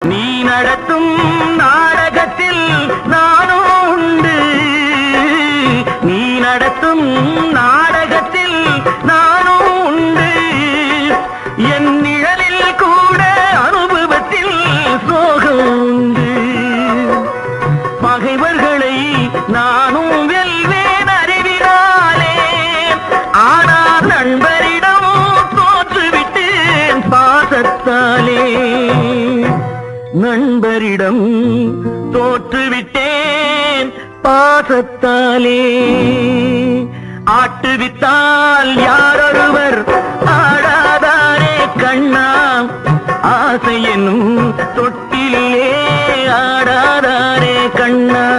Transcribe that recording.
நீ நடத்தும் நாடகத்தில் நானும் உண்டு. நீ நடத்தும் நாடகத்தில் நானும் உண்டு. என் நிழலில் கூட அனுபவத்தில் சோகம் உண்டு. பகைவர்களை நானும் வெல்வேன் அறிவினாலே. ஆனால் நண்பரிடம் தோற்றுவிட்டேன் பாசத்தாலே. நண்பரிடம் தோற்றுவிட்டேன் பாசத்தாலே. ஆட்டுவித்தால் யாரொருவர் ஆடாதாரே கண்ணா. ஆசை என்னும் தொட்டிலே ஆடாதாரே கண்ணா.